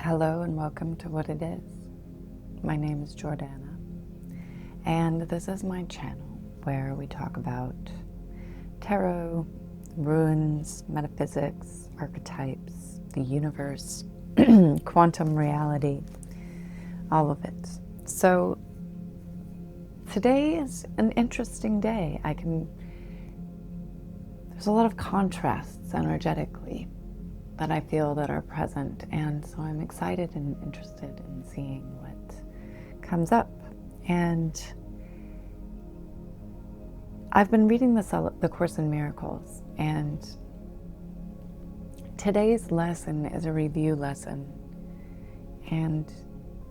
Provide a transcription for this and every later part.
Hello and welcome to What It Is. My name is Jordana, and this is my channel where we talk about tarot, runes, metaphysics, archetypes, the universe, quantum reality, all of it. So today is an interesting day. There's a lot of contrasts energetically that I feel that are present, and so I'm excited and interested in seeing what comes up. And I've been reading the Course in Miracles, and today's lesson is a review lesson, and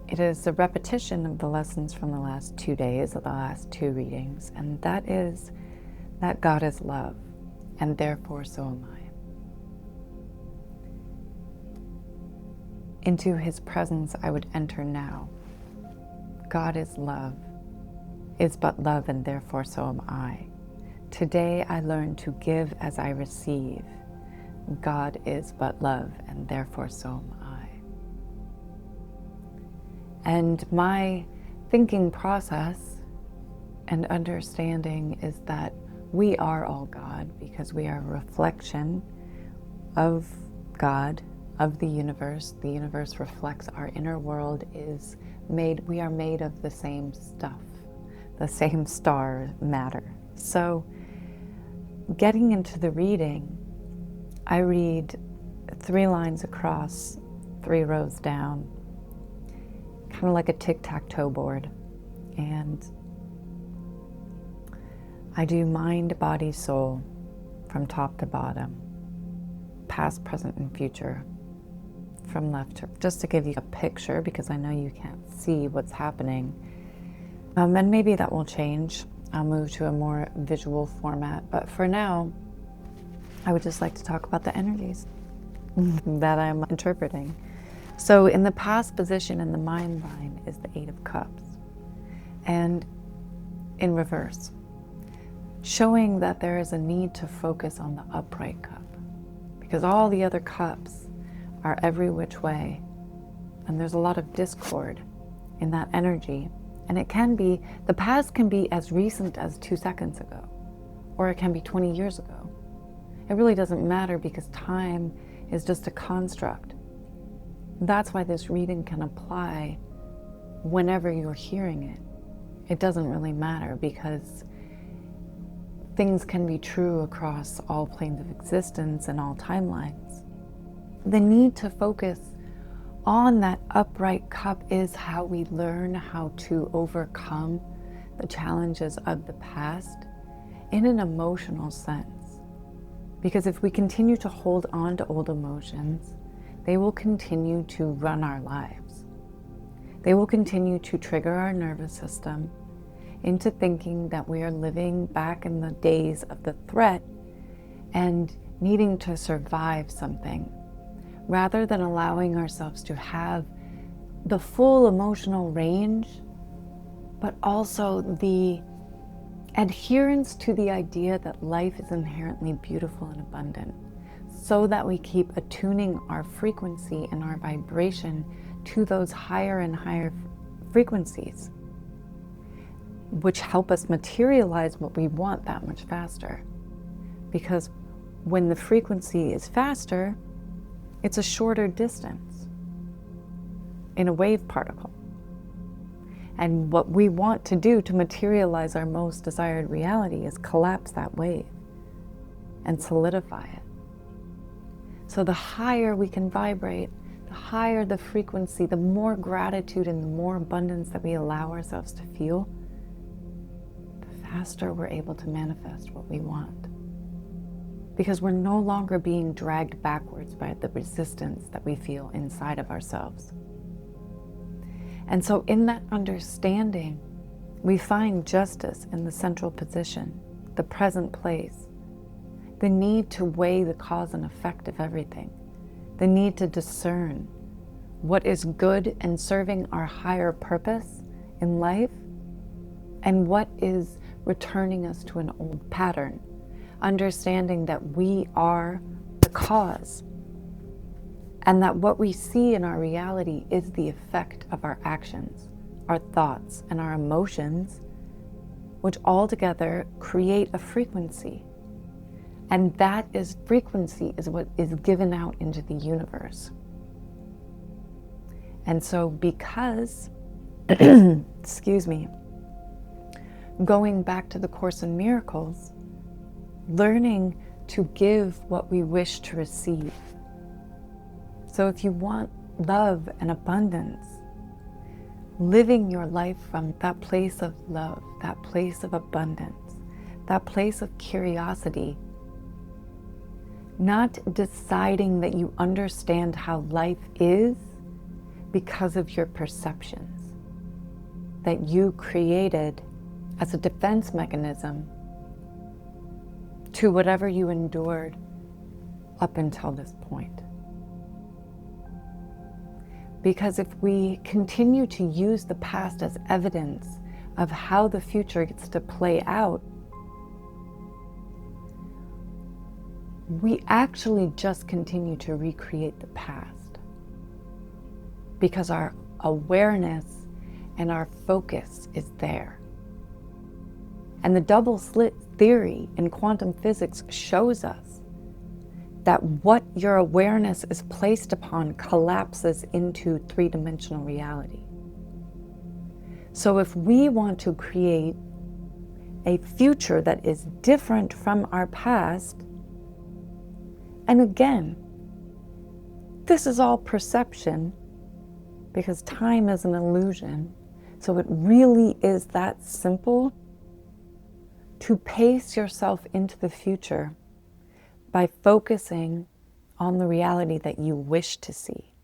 it is a repetition of the lessons from the last 2 days, of the last 2 readings, and that is that God is love, and therefore so am I. Into his presence I would enter now. God is love, is but love, and therefore so am I. Today I learn to give as I receive. God is but love, and therefore so am I. And my thinking process and understanding is that we are all God, because we are a reflection of God, of the universe. The universe reflects our inner world. We are made of the same stuff, the same star matter. So getting into the reading, I read 3 lines across, 3 rows down, kind of like a tic-tac-toe board. And I do mind, body, soul from top to bottom, past, present, and future, from left to, just to give you a picture, because I know you can't see what's happening. And maybe that will change. I'll move to a more visual format. But for now, I would just like to talk about the energies that I'm interpreting. So in the past position in the mind line is the 8 of Cups, and in reverse, showing that there is a need to focus on the upright cup, because all the other cups are every which way, and there's a lot of discord in that energy. And the past can be as recent as 2 seconds ago, or it can be 20 years ago. It really doesn't matter, because time is just a construct. That's why this reading can apply whenever you're hearing it. It doesn't really matter, because things can be true across all planes of existence and all timelines. The need to focus on that upright cup is how we learn how to overcome the challenges of the past in an emotional sense. Because if we continue to hold on to old emotions, they will continue to run our lives. They will continue to trigger our nervous system into thinking that we are living back in the days of the threat and needing to survive something, rather than allowing ourselves to have the full emotional range, but also the adherence to the idea that life is inherently beautiful and abundant, so that we keep attuning our frequency and our vibration to those higher and higher frequencies, which help us materialize what we want that much faster. Because when the frequency is faster, it's a shorter distance in a wave particle. And what we want to do to materialize our most desired reality is collapse that wave and solidify it. So the higher we can vibrate, the higher the frequency, the more gratitude and the more abundance that we allow ourselves to feel, the faster we're able to manifest what we want. Because we're no longer being dragged backwards by the resistance that we feel inside of ourselves. And so in that understanding, we find justice in the central position, the present place, the need to weigh the cause and effect of everything, the need to discern what is good and serving our higher purpose in life, and what is returning us to an old pattern, understanding that we are the cause And that what we see in our reality is the effect of our actions, our thoughts, and our emotions, which all together create a frequency. And that frequency is what is given out into the universe. And so because, excuse me, going back to the Course in Miracles, learning to give what we wish to receive. So if you want love and abundance, living your life from that place of love, that place of abundance, that place of curiosity, not deciding that you understand how life is because of your perceptions that you created as a defense mechanism to whatever you endured up until this point. Because if we continue to use the past as evidence of how the future gets to play out, we actually just continue to recreate the past. Because our awareness and our focus is there. And the double slit theory in quantum physics shows us that what your awareness is placed upon collapses into three-dimensional reality. So if we want to create a future that is different from our past, and again, this is all perception because time is an illusion, so it really is that simple to pace yourself into the future by focusing on the reality that you wish to see.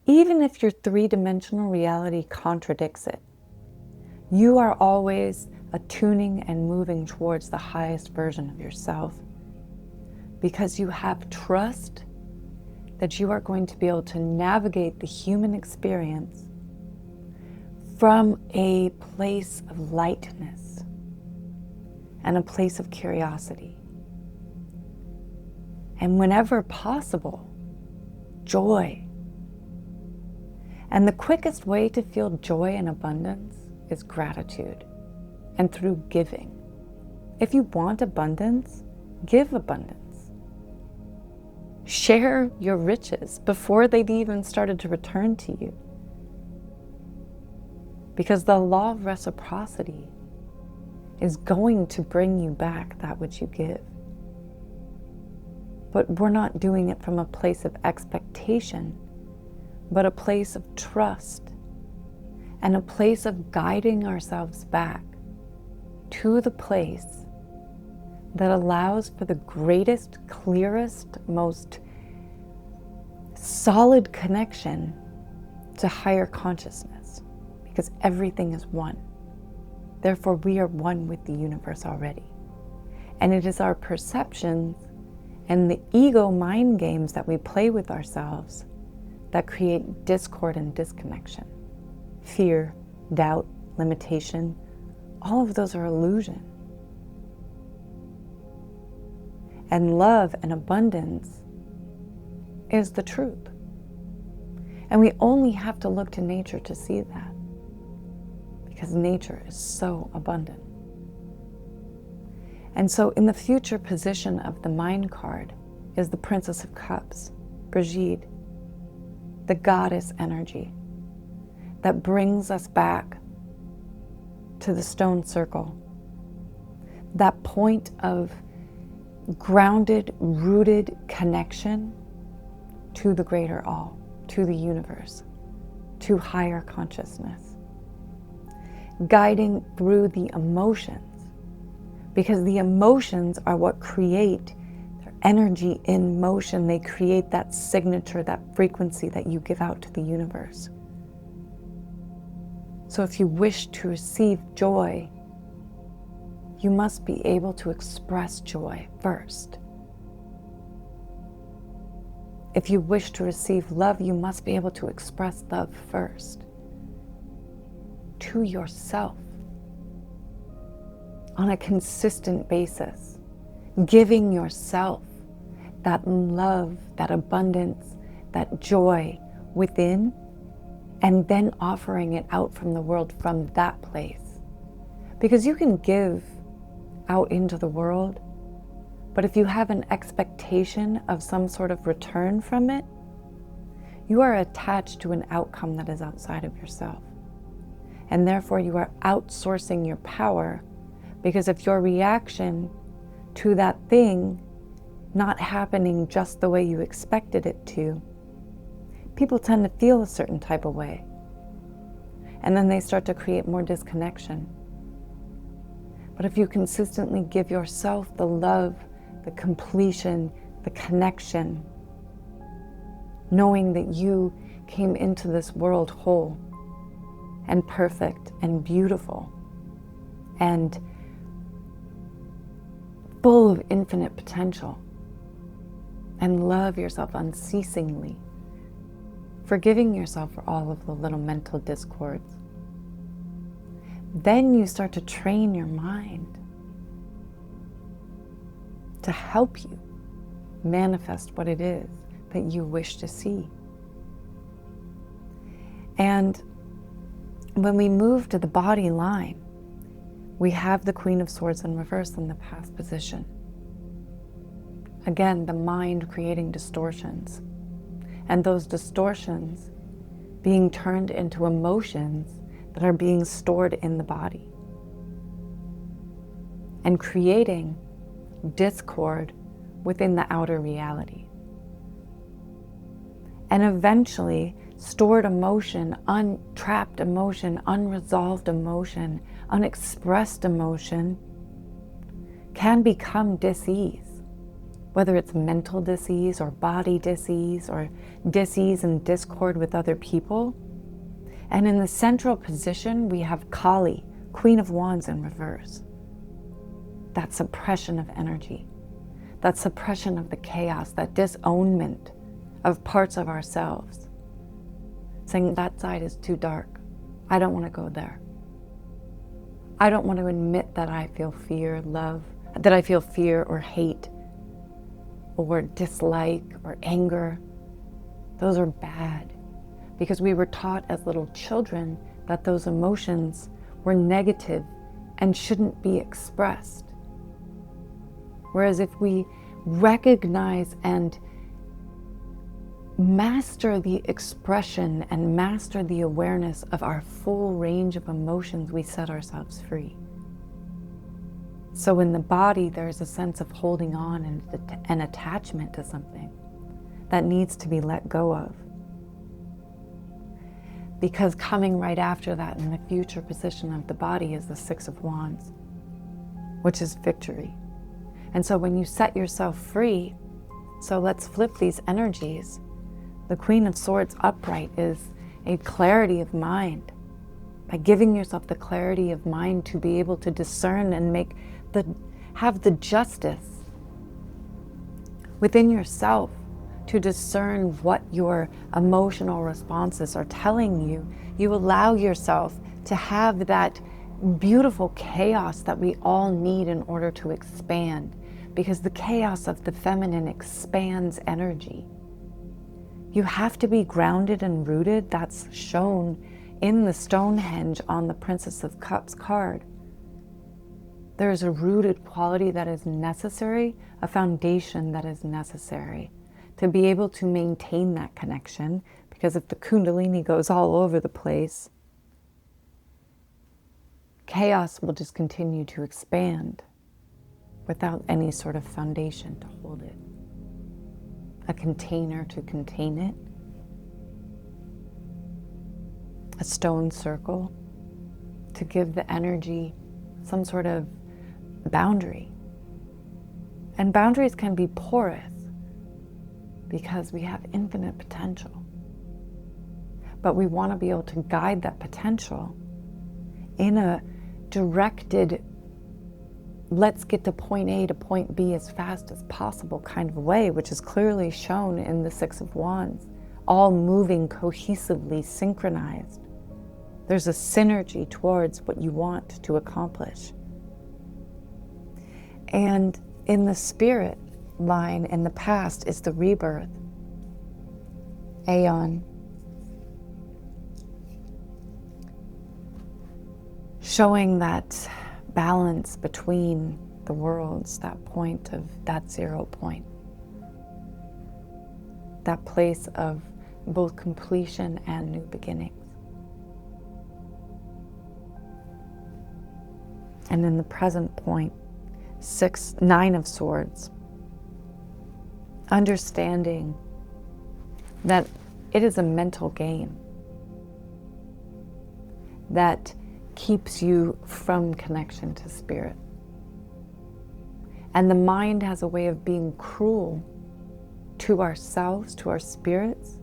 Even if your three-dimensional reality contradicts it, you are always attuning and moving towards the highest version of yourself because you have trust that you are going to be able to navigate the human experience from a place of lightness and a place of curiosity. And whenever possible, joy. And the quickest way to feel joy and abundance is gratitude and through giving. If you want abundance, give abundance. Share your riches before they've even started to return to you. Because the law of reciprocity is going to bring you back that which you give. But we're not doing it from a place of expectation, but a place of trust and a place of guiding ourselves back to the place that allows for the greatest, clearest, most solid connection to higher consciousness, because everything is one. Therefore, we are one with the universe already. And it is our perceptions and the ego mind games that we play with ourselves that create discord and disconnection. Fear, doubt, limitation, all of those are illusion. And love and abundance is the truth. And we only have to look to nature to see that, because nature is so abundant. And so in the future position of the mind card is the Princess of Cups, Brigitte, the goddess energy that brings us back to the stone circle, that point of grounded, rooted connection to the greater all, to the universe, to higher consciousness, guiding through the emotions, because the emotions are what create their energy in motion. They create that signature, that frequency that you give out to the universe. So if you wish to receive joy, you must be able to express joy first. If you wish to receive love, you must be able to express love first to yourself on a consistent basis, giving yourself that love, that abundance, that joy within, and then offering it out from the world from that place. Because you can give out into the world, but if you have an expectation of some sort of return from it, you are attached to an outcome that is outside of yourself. And therefore you are outsourcing your power, because if your reaction to that thing not happening just the way you expected it to, people tend to feel a certain type of way. And then they start to create more disconnection. But if you consistently give yourself the love, the completion, the connection, knowing that you came into this world whole and perfect and beautiful and full of infinite potential, and love yourself unceasingly, forgiving yourself for all of the little mental discords, then you start to train your mind to help you manifest what it is that you wish to see. And when we move to the body line, we have the Queen of Swords in reverse in the past position. Again, the mind creating distortions, and those distortions being turned into emotions that are being stored in the body and creating discord within the outer reality. And eventually, stored emotion, untrapped emotion, unresolved emotion, unexpressed emotion can become dis-ease. Whether it's mental dis-ease or body dis-ease or dis-ease and discord with other people. And in the central position, we have Kali, Queen of Wands in reverse. That suppression of energy, that suppression of the chaos, that disownment of parts of ourselves. Saying that side is too dark. I don't want to go there. I don't want to admit that I feel fear, that I feel fear or hate or dislike or anger. Those are bad, because we were taught as little children that those emotions were negative and shouldn't be expressed. Whereas if we recognize and master the expression and master the awareness of our full range of emotions, we set ourselves free. So in the body, there's a sense of holding on and an attachment to something that needs to be let go of. Because coming right after that in the future position of the body is the Six of Wands, which is victory. And so when you set yourself free, so let's flip these energies. The Queen of Swords upright is a clarity of mind. By giving yourself the clarity of mind to be able to discern and have the justice within yourself to discern what your emotional responses are telling you, you allow yourself to have that beautiful chaos that we all need in order to expand, because the chaos of the feminine expands energy. You have to be grounded and rooted. That's shown in the Stonehenge on the Princess of Cups card. There is a rooted quality that is necessary, a foundation that is necessary to be able to maintain that connection, because if the Kundalini goes all over the place, chaos will just continue to expand without any sort of foundation to hold it, a container to contain it, a stone circle to give the energy some sort of boundary. And boundaries can be porous because we have infinite potential. But we want to be able to guide that potential in a directed, let's get to point A to point B as fast as possible kind of way, which is clearly shown in the Six of Wands, all moving cohesively, synchronized. There's a synergy towards what you want to accomplish. And in the spirit line in the past is the rebirth. aeon, showing that balance between the worlds, that point of that 0 point, that place of both completion and new beginnings. And in the present point, 9 of Swords, understanding that it is a mental game that keeps you from connection to spirit. And the mind has a way of being cruel to ourselves, to our spirits,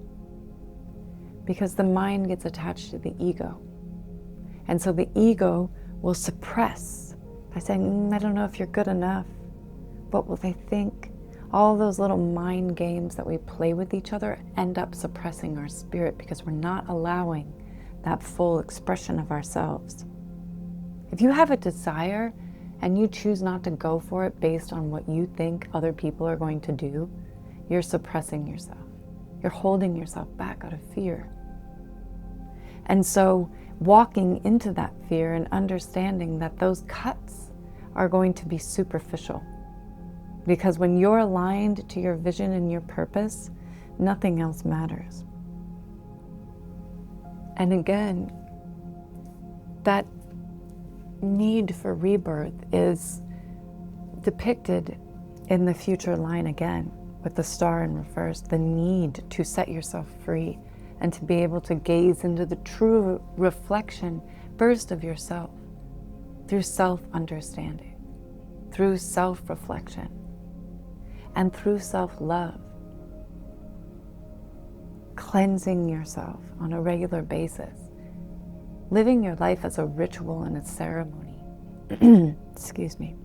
because the mind gets attached to the ego. And so the ego will suppress by saying, I don't know if you're good enough. What will they think? All those little mind games that we play with each other end up suppressing our spirit because we're not allowing that full expression of ourselves. If you have a desire and you choose not to go for it based on what you think other people are going to do, you're suppressing yourself. You're holding yourself back out of fear. And so walking into that fear and understanding that those cuts are going to be superficial. Because when you're aligned to your vision and your purpose, nothing else matters. And again, that need for rebirth is depicted in the future line again, with the star in reverse, the need to set yourself free and to be able to gaze into the true reflection burst of yourself through self-understanding, through self-reflection, and through self-love. Cleansing yourself on a regular basis, living your life as a ritual and a ceremony. Excuse me.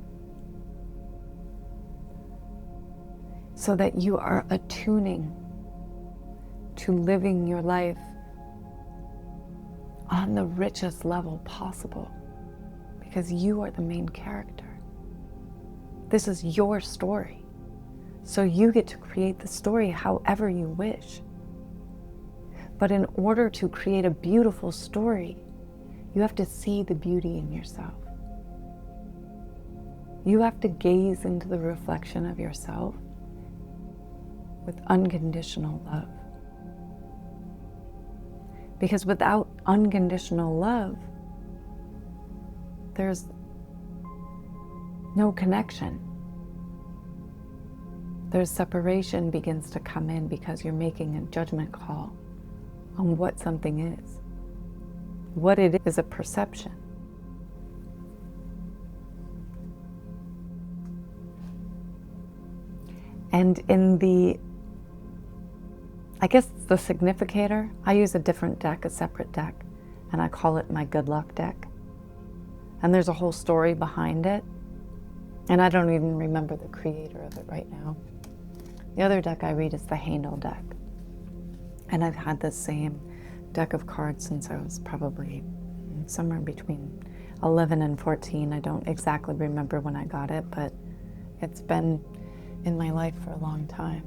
So that you are attuning to living your life on the richest level possible, because you are the main character. This is your story. So you get to create the story however you wish. But in order to create a beautiful story, you have to see the beauty in yourself. You have to gaze into the reflection of yourself with unconditional love. Because without unconditional love, there's no connection. There's separation begins to come in because you're making a judgment call on what something is. What it is a perception. And in the, I guess the significator, I use a different deck, a separate deck, and I call it my good luck deck. And there's a whole story behind it. And I don't even remember the creator of it right now. The other deck I read is the Handel deck. And I've had this same deck of cards since I was probably somewhere between 11 and 14. I don't exactly remember when I got it, but it's been in my life for a long time.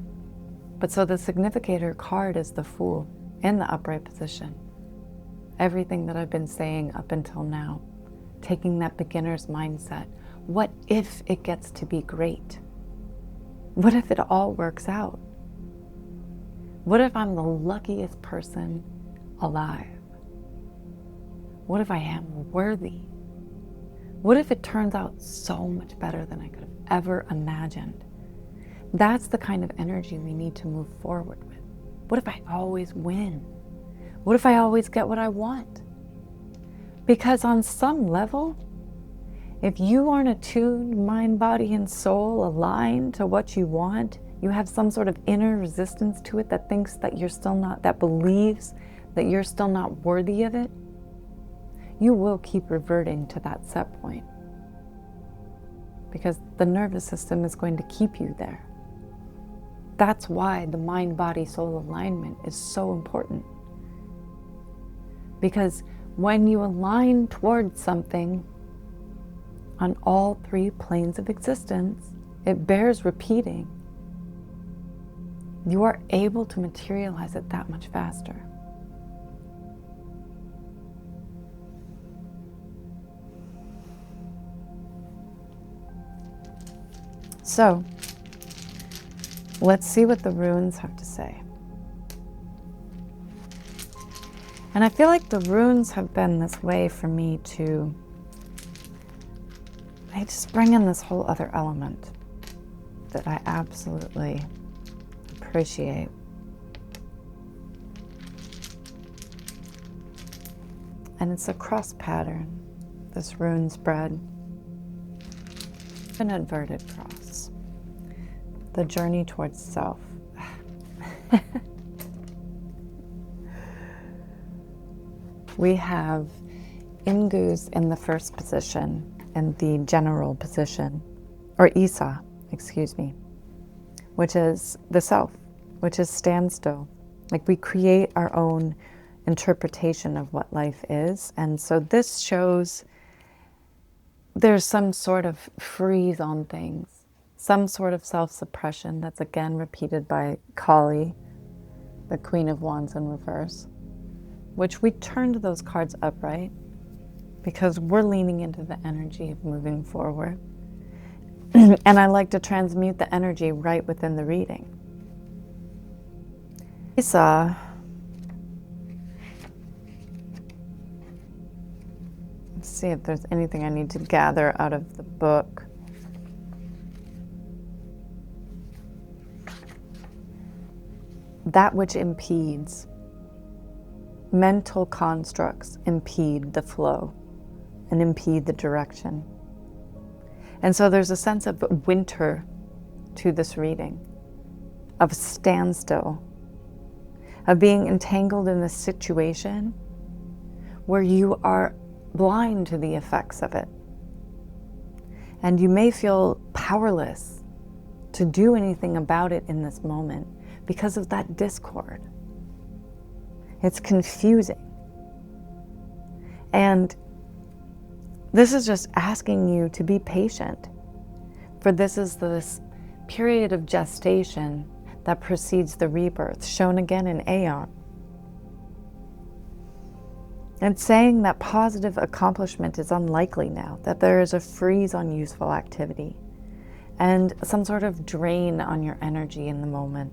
But so the significator card is the Fool in the upright position. Everything that I've been saying up until now, taking that beginner's mindset. What if it gets to be great? What if it all works out? What if I'm the luckiest person alive? What if I am worthy? What if it turns out so much better than I could have ever imagined? That's the kind of energy we need to move forward with. What if I always win? What if I always get what I want? Because on some level, if you aren't attuned, mind, body, and soul aligned to what you want, you have some sort of inner resistance to it that thinks that you're still not, that believes that you're still not worthy of it, you will keep reverting to that set point. Because the nervous system is going to keep you there. That's why the mind, body, soul alignment is so important. Because when you align towards something on all 3 planes of existence, it bears repeating. you are able to materialize it that much faster. So, let's see what the runes have to say. And I feel like the runes have been this way for me to, they just bring in this whole other element that I absolutely appreciate. And it's a cross pattern, this rune spread. An inverted cross. The journey towards self. We have Ingus in the first position, in the general position, or Isa, excuse me, which is the self, which is standstill. Like we create our own interpretation of what life is. And so this shows there's some sort of freeze on things, some sort of self-suppression that's again repeated by Kali, the Queen of Wands in reverse, which we turned those cards upright because we're leaning into the energy of moving forward. And I like to transmute the energy right within the reading. Isa, let's see if there's anything I need to gather out of the book. That which impedes. Mental constructs impede the flow and impede the direction. And so there's a sense of winter to this reading, of standstill, of being entangled in this situation where you are blind to the effects of it. And you may feel powerless to do anything about it in this moment because of that discord. It's confusing. And this is just asking you to be patient, for this is this period of gestation that precedes the rebirth, shown again in Aeon. And saying that positive accomplishment is unlikely now, that there is a freeze on useful activity and some sort of drain on your energy in the moment.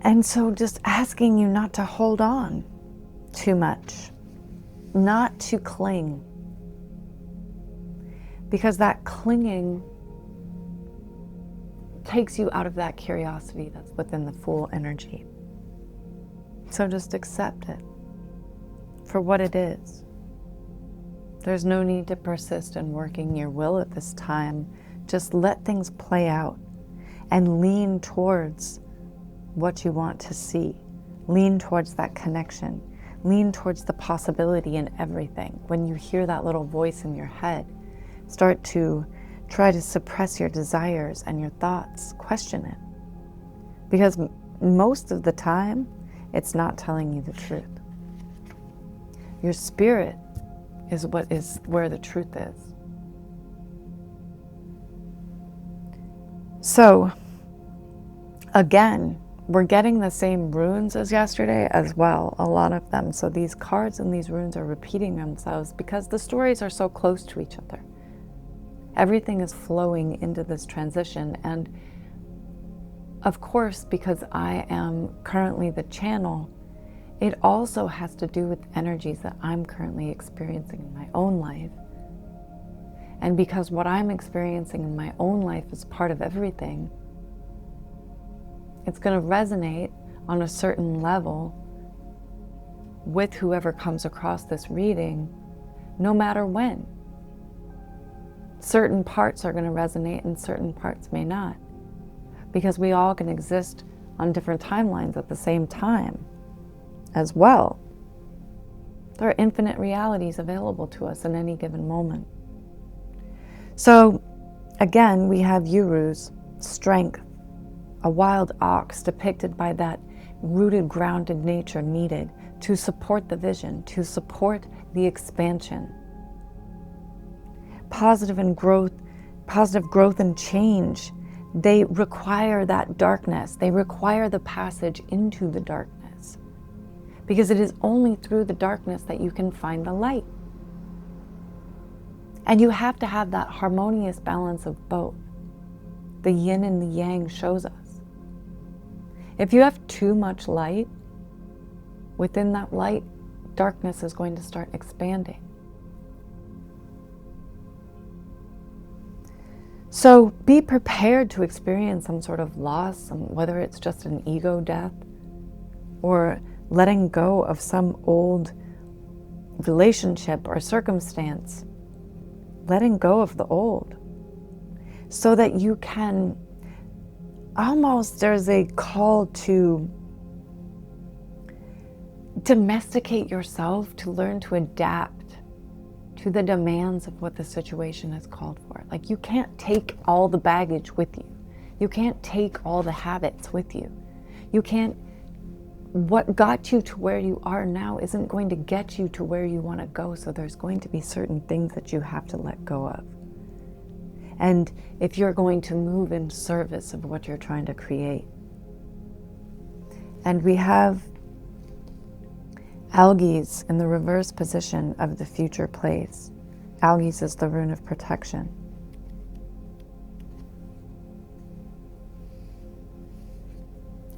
And so just asking you not to hold on too much, not to cling, because that clinging takes you out of that curiosity that's within the Fool energy. So just accept it for what it is. There's no need to persist in working your will at this time. Just let things play out and lean towards what you want to see. Lean towards that connection. Lean towards the possibility in everything. When you hear that little voice in your head, start to try to suppress your desires and your thoughts. Question it. Because most of the time, it's not telling you the truth. Your spirit is where the truth is. So, again, we're getting the same runes as yesterday as well, a lot of them. So these cards and these runes are repeating themselves because the stories are so close to each other. Everything is flowing into this transition. And of course, because I am currently the channel, it also has to do with energies that I'm currently experiencing in my own life. And because what I'm experiencing in my own life is part of everything, it's going to resonate on a certain level with whoever comes across this reading, no matter when. Certain parts are going to resonate and certain parts may not, because we all can exist on different timelines at the same time as well. There are infinite realities available to us in any given moment. So again, we have Uru's strength, a wild ox depicted by that rooted, grounded nature needed to support the vision, to support the expansion. Positive growth and change they require that darkness. They require the passage into the darkness, because it is only through the darkness that you can find the light. And you have to have that harmonious balance of both. The yin and the yang shows us. If you have too much light, within that light, darkness is going to start expanding. So be prepared to experience some sort of loss, whether it's just an ego death or letting go of some old relationship or circumstance, letting go of the old, so that you can almost, there's a call to domesticate yourself, to learn to adapt to the demands of what the situation has called for. Like, you can't take all the baggage with you. You can't take all the habits with you. You can't, what got you to where you are now isn't going to get you to where you want to go. So there's going to be certain things that you have to let go of. And if you're going to move in service of what you're trying to create. And we have Algies in the reverse position of the future place. Algies is the rune of protection.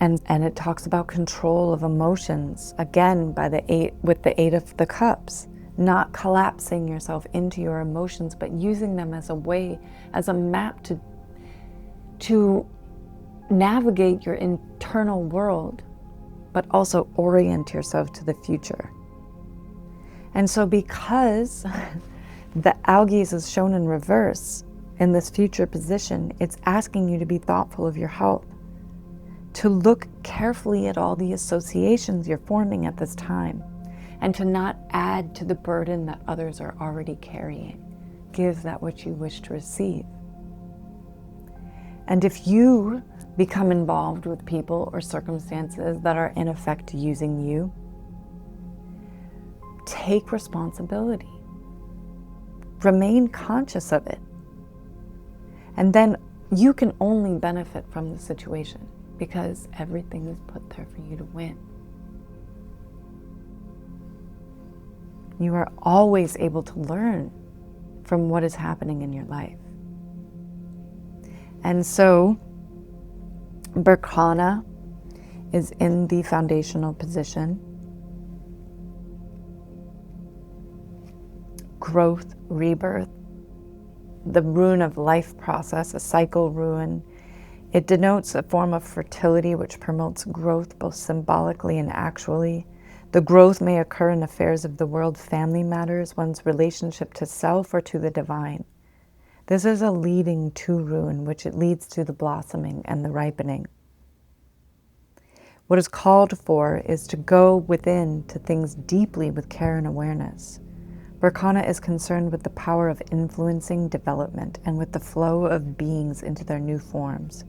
And it talks about control of emotions, again with the 8 of the cups. Not collapsing yourself into your emotions, but using them as a way, as a map to navigate your internal world, but also orient yourself to the future. And so because the Algies is shown in reverse in this future position, it's asking you to be thoughtful of your health, to look carefully at all the associations you're forming at this time, and to not add to the burden that others are already carrying. Give that which you wish to receive. And if you become involved with people or circumstances that are in effect using you, take responsibility. Remain conscious of it. And then you can only benefit from the situation, because everything is put there for you to win. You are always able to learn from what is happening in your life. And so, Berkana is in the foundational position. Growth, rebirth, the rune of life process, a cycle rune. It denotes a form of fertility which promotes growth both symbolically and actually. The growth may occur in affairs of the world, family matters, one's relationship to self or to the divine. This is a leading to rune, which it leads to the blossoming and the ripening. What is called for is to go within to things deeply with care and awareness. Berkana is concerned with the power of influencing development and with the flow of beings into their new forms.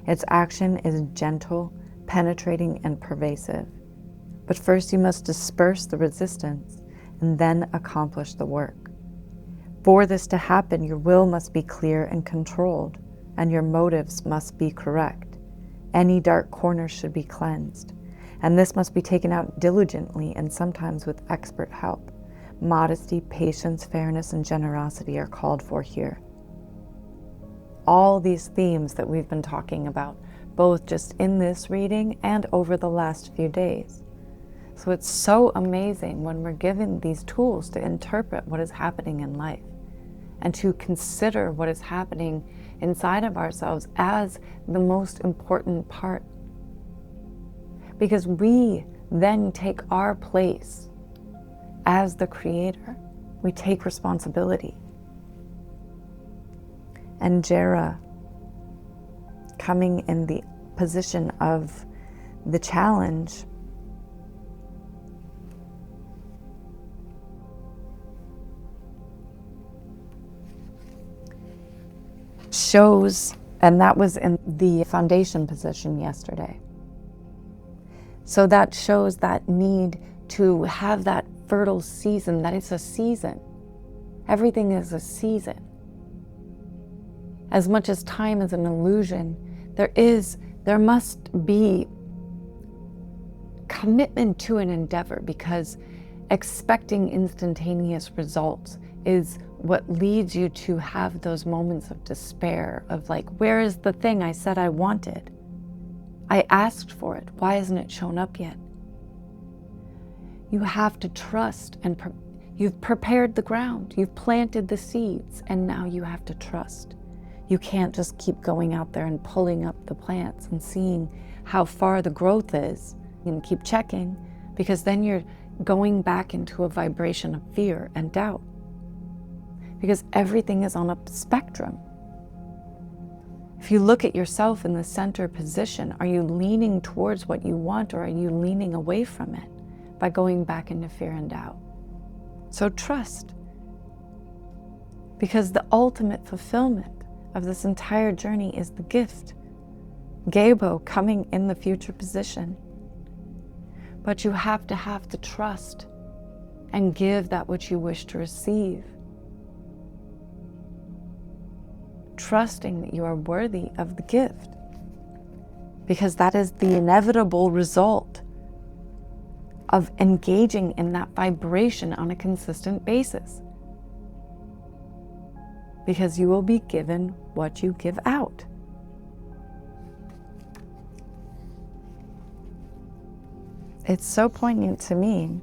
Its action is gentle, penetrating, and pervasive. But first you must disperse the resistance and then accomplish the work. For this to happen, your will must be clear and controlled, and your motives must be correct. Any dark corners should be cleansed, and this must be taken out diligently and sometimes with expert help. Modesty, patience, fairness, and generosity are called for here. All these themes that we've been talking about, both just in this reading and over the last few days. So it's so amazing when we're given these tools to interpret what is happening in life and to consider what is happening inside of ourselves as the most important part. Because we then take our place as the creator. We take responsibility. And Jera, coming in the position of the challenge, shows, and that was in the foundation position yesterday. So that shows that need to have that fertile season, that it's a season. Everything is a season. As much as time is an illusion, there must be commitment to an endeavor, because expecting instantaneous results is what leads you to have those moments of despair of like, where is the thing I said I wanted? I asked for it. Why hasn't it shown up yet? You have to trust, and you've prepared the ground. You've planted the seeds, and now you have to trust. You can't just keep going out there and pulling up the plants and seeing how far the growth is and keep checking, because then you're going back into a vibration of fear and doubt, because everything is on a spectrum. If you look at yourself in the center position, are you leaning towards what you want, or are you leaning away from it by going back into fear and doubt? So trust, because the ultimate fulfillment of this entire journey is the gift. Gabo coming in the future position. But you have to trust and give that which you wish to receive. Trusting that you are worthy of the gift, because that is the inevitable result of engaging in that vibration on a consistent basis. Because you will be given what you give out. It's so poignant to me.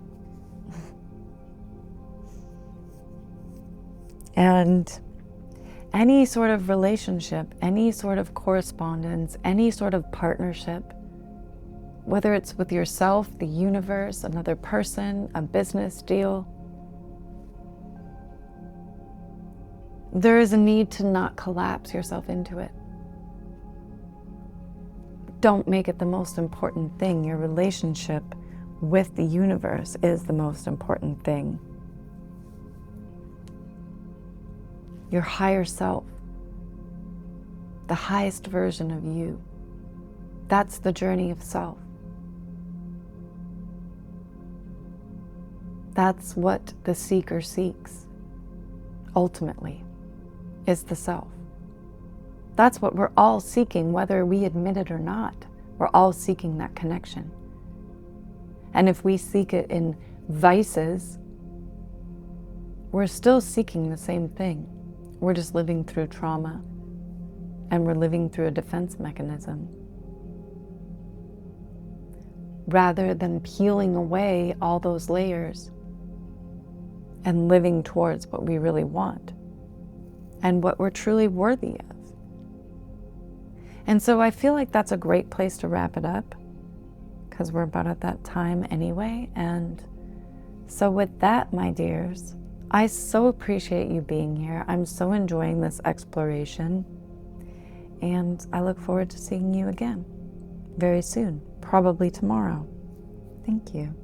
And any sort of relationship, any sort of correspondence, any sort of partnership, whether it's with yourself, the universe, another person, a business deal, there is a need to not collapse yourself into it. Don't make it the most important thing. Your relationship with the universe is the most important thing. Your higher self, the highest version of you. That's the journey of self. That's what the seeker seeks, ultimately, is the self. That's what we're all seeking, whether we admit it or not. We're all seeking that connection. And if we seek it in vices, we're still seeking the same thing. We're just living through trauma, and we're living through a defense mechanism, rather than peeling away all those layers and living towards what we really want and what we're truly worthy of. And so I feel like that's a great place to wrap it up, because we're about at that time anyway. And so with that, my dears, I so appreciate you being here. I'm so enjoying this exploration, and I look forward to seeing you again very soon, probably tomorrow. Thank you.